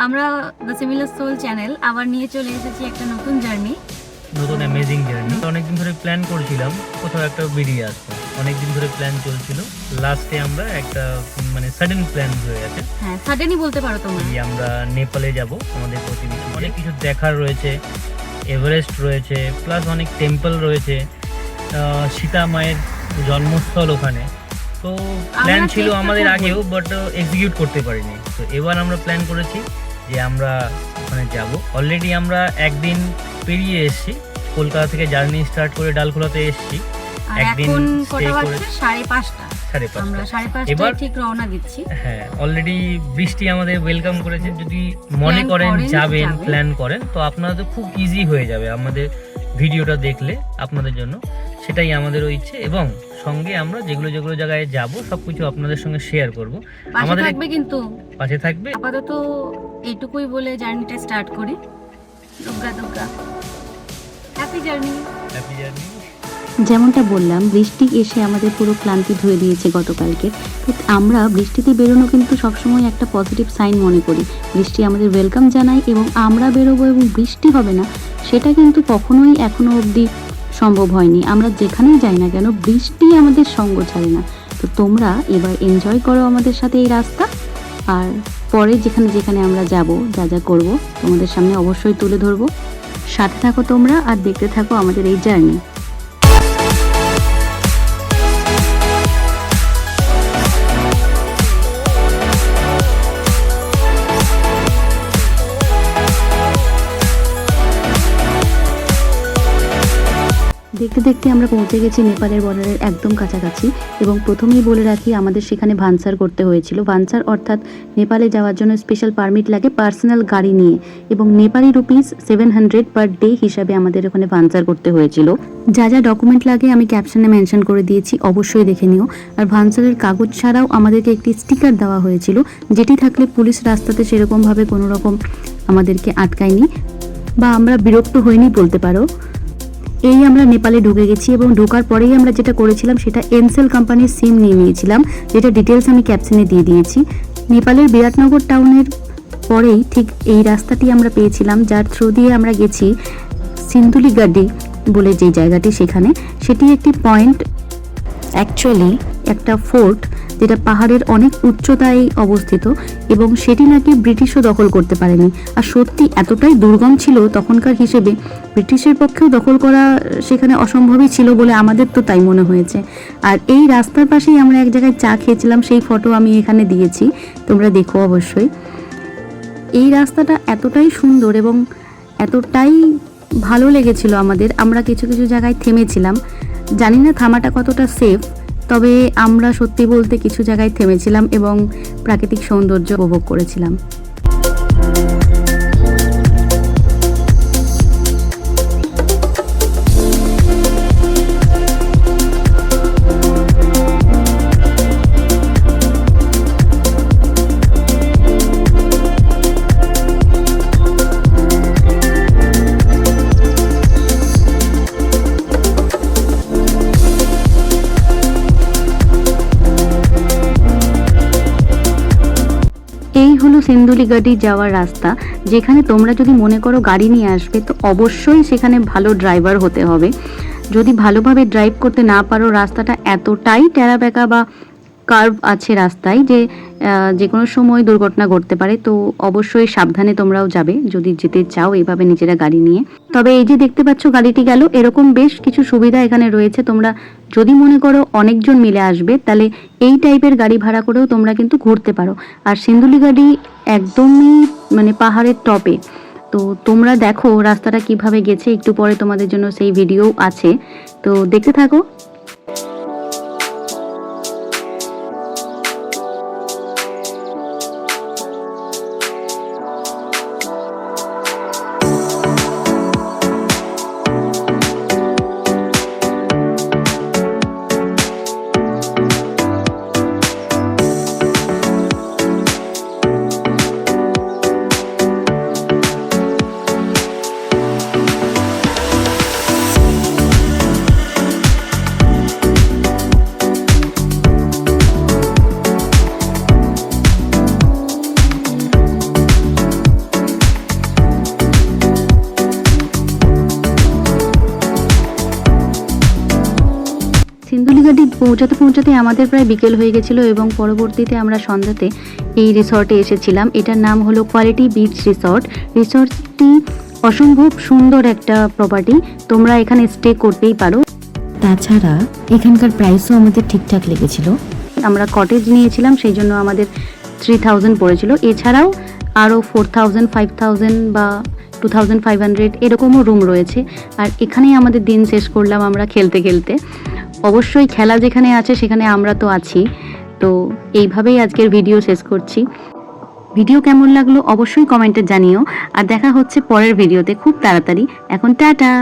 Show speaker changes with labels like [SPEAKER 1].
[SPEAKER 1] আমরা the similar soul channel আবার নিয়ে চলে এসেছি একটা নতুন জার্নি,
[SPEAKER 2] নতুন অ্যামেজিং জার্নি। অনেকদিন ধরে প্ল্যান করছিলাম কোথাও একটা বেরিয়ে আসবো, অনেকদিন ধরে প্ল্যান চলছিল। লাস্টে আমরা একটা মানে সাডেন প্ল্যান হয়ে গেছে।
[SPEAKER 1] হ্যাঁ সাডেনই বলতে পারো তোমরা।
[SPEAKER 2] আমরা নেপালে যাব, আমাদের প্রতিবেশী। অনেক কিছু দেখার রয়েছে, এভারেস্ট রয়েছে, প্লাস অনেক টেম্পল রয়েছে, সীতা মায়ের জন্মস্থল ওখানে। তো প্ল্যান ছিল আমাদের আগেও, বাট এক্সিকিউট করতে পারিনি। তো এবার আমরা প্ল্যান করেছি যে আমরা ওখানে যাব। অলরেডি আমরা একদিন পেরিয়ে এসেছি, কলকাতা থেকে জার্নি স্টার্ট করে ডালখোলাতে এসেছি। একদিন স্টে করে 5:30 আমরা 5:30
[SPEAKER 1] ঠিক রওনা দিচ্ছি।
[SPEAKER 2] হ্যাঁ, অলরেডি বৃষ্টি আমাদের ওয়েলকাম করেছে। যদি মনে করেন যাবেন, প্ল্যান করেন, তো আপনারা তো খুব ইজি হয়ে যাবে আমাদের ভিডিওটা দেখলে আপনাদের জন্য। সেটাই আমাদেরও ইচ্ছে, এবং সঙ্গে আমরা যেগুলো যেগুলো জায়গায় যাব সবকিছু আপনাদের সঙ্গে শেয়ার করব।
[SPEAKER 1] আমাদের থাকবে, কিন্তু
[SPEAKER 2] পাশে থাকবে।
[SPEAKER 1] আপাতত এইটুকুই বলে জার্নিটা স্টার্ট করি। Durga Durga, happy journey.
[SPEAKER 2] Happy journey.
[SPEAKER 3] যেমনটা বললাম, বৃষ্টি এসে আমাদের পুরো ক্লান্তি ধুয়ে দিয়েছে গতকালকে। তো আমরা বৃষ্টিতে বেরোনো কিন্তু সবসময় একটা পজিটিভ সাইন মনে করি। বৃষ্টি আমাদের ওয়েলকাম জানায় এবং আমরা বেরোবো এবং বৃষ্টি হবে না, সেটা কিন্তু কখনোই এখনো অবধি সম্ভব হয়নি। আমরা যেখানেই যাই না কেন, বৃষ্টি আমাদের সঙ্গ ছাড়ে না। তো তোমরা এবার এনজয় করো আমাদের সাথে এই রাস্তা, আর পরে যেখানে যেখানে আমরা যাব, যা যা করবো তোমাদের সামনে অবশ্যই তুলে ধরবো। সাথে থাকো তোমরা আর দেখতে থাকো আমাদের এই জার্নি। দেখতে দেখতে আমরা পৌঁছে গেছি নেপালের বর্ডারের একদম কাছাকাছি। এবং প্রথমেই বলে রাখি, আমাদের সেখানে ভানসার করতে হয়েছিল। ভানসার অর্থাৎ নেপালে যাওয়ার জন্য স্পেশাল পারমিট লাগে পার্সোনাল গাড়ি নিয়ে, এবং নেপালি রুপিস 700 পার ডে হিসাবে আমাদের ওখানে ভানসার করতে হয়েছিল। যা যা ডকুমেন্ট লাগে আমি ক্যাপশনে মেনশন করে দিয়েছি, অবশ্যই দেখে নিও। আর ভানসারের কাগজ ছাড়াও আমাদেরকে একটি স্টিকার দেওয়া হয়েছিল, যেটি থাকলে পুলিশ রাস্তাতে সেরকমভাবে কোনো রকম আমাদেরকে আটকায়নি, বা আমরা বিরক্ত হইনি বলতে পারো। এই আমরা নেপালে ঢুকে গেছি, এবং ঢোকার পরেই আমরা যেটা করেছিলাম সেটা এনসেল কোম্পানির সিম নিয়ে নিয়েছিলাম, যেটা ডিটেলস আমি ক্যাপশনে দিয়ে দিয়েছি। নেপালের বিরাটনগর টাউনের পরেই ঠিক এই রাস্তাটি আমরা পেয়েছিলাম, যার থ্রু দিয়ে আমরা গেছি সিন্ধুলিগাডি বলে যে জায়গাটি, সেখানে। সেটি একটি পয়েন্ট, অ্যাকচুয়ালি একটা ফোর্ট, যেটা পাহাড়ের অনেক উচ্চতায় অবস্থিত, এবং সেটি নাকি ব্রিটিশও দখল করতে পারেনি। আর সত্যি এতটাই দুর্গম ছিল তখনকার হিসেবে, ব্রিটিশের পক্ষেও দখল করা সেখানে অসম্ভবই ছিল বলে আমাদের তো তাই মনে হয়েছে। আর এই রাস্তার পাশেই আমরা এক জায়গায় চা খেয়েছিলাম, সেই ফটো আমি এখানে দিয়েছি, তোমরা দেখো অবশ্যই। এই রাস্তাটা এতটাই সুন্দর এবং এতটাই ভালো লেগেছিল আমাদের, আমরা কিছু কিছু জায়গায় থেমেছিলাম। জানি না থামাটা কতটা সেফ, তবে আমরা সত্যি বলতে কিছু জায়গায় থেমেছিলাম এবং প্রাকৃতিক সৌন্দর্য উপভোগ করেছিলাম। এই হলো সিন্ধুলিগাডি যাওয়ার রাস্তা, যেখানে তোমরা যদি মনে করো গাড়ি নিয়ে আসবে, তো অবশ্যই সেখানে ভালো ড্রাইভার হতে হবে। যদি ভালোভাবে ড্রাইভ করতে না পারো, রাস্তাটা এতটাই টেরা বেঁকা বা কার্ভ আছে রাস্তায় যে কোনো সময় দুর্ঘটনা ঘটতে পারে। তো অবশ্যই সাবধানে তোমরাও যাবে যদি যেতে চাও এইভাবে নিজেরা গাড়ি নিয়ে। তবে এই যে দেখতে পাচ্ছ গাড়িটি গেল, এরকম বেশ কিছু সুবিধা এখানে রয়েছে। তোমরা যদি মনে করো অনেকজন মিলে আসবে, তাহলে এই টাইপের গাড়ি ভাড়া করেও তোমরা কিন্তু ঘুরতে পারো। আর সিন্ধুলিগাডি একদমই মানে পাহাড়ের টপে। তো তোমরা দেখো রাস্তাটা কিভাবে গেছে, একটু পরে তোমাদের জন্য সেই ভিডিও আছে, তো দেখতে থাকো। পৌঁছাতে পৌঁছাতে আমাদের প্রায় বিকেল হয়ে গেছিলো এবং পরবর্তীতে আমরা সন্ধ্যাতে এই রিসর্টে এসেছিলাম। এটার নাম হলো কোয়ালিটি বিচ রিসর্ট। রিসর্টটি অসম্ভব সুন্দর একটা প্রপার্টি, তোমরা এখানে স্টে করতেই পারো। তাছাড়া এখানকার প্রাইসও আমাদের ঠিকঠাক লেগেছিল। আমরা কটেজ নিয়েছিলাম, সেই জন্য আমাদের 3000 পড়েছিল। এছাড়াও আরও 4000, 5000 বা 2500 এরকমও রুম রয়েছে। আর এখানেই আমাদের দিন শেষ করলাম আমরা খেলতে খেলতে। অবশ্যই খেলা যেখানে আছে সেখানে আমরা তো আছি। তো এইভাবেই আজকের ভিডিও শেষ করছি। ভিডিও কেমন লাগলো অবশ্যই কমেন্টে জানিও। আর দেখা হচ্ছে পরের ভিডিওতে খুব তাড়াতাড়ি। এখন টাটা।